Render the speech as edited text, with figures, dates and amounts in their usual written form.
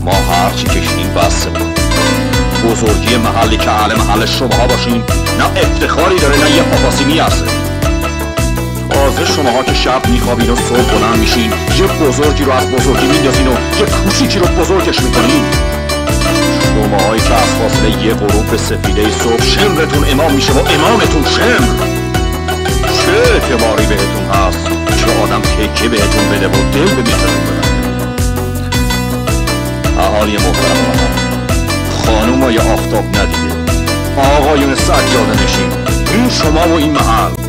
ما هرچی کشیدیم بسه بود. بزرگی محلی که اهل محل شماها باشین نه افتخاری داره نه یه پاپاسی میارزه. تازه شماها که شب میخوابین و صبح بلند میشین یه بزرگی رو از بزرگی میندازین و یه کوچیکی رو بزرگش میکنین. شماهایی که از فاصله یه غروب به سفیده صبح شمرتون امام میشه و امامتون شمر. چه اعتباری بهتون هست که آدم تکه بهتون بده و دل به مهرتون بده؟ اهالی محترم، خانوم های آفتاب ندیده، آقایون سجاده نشین، این شما و این محل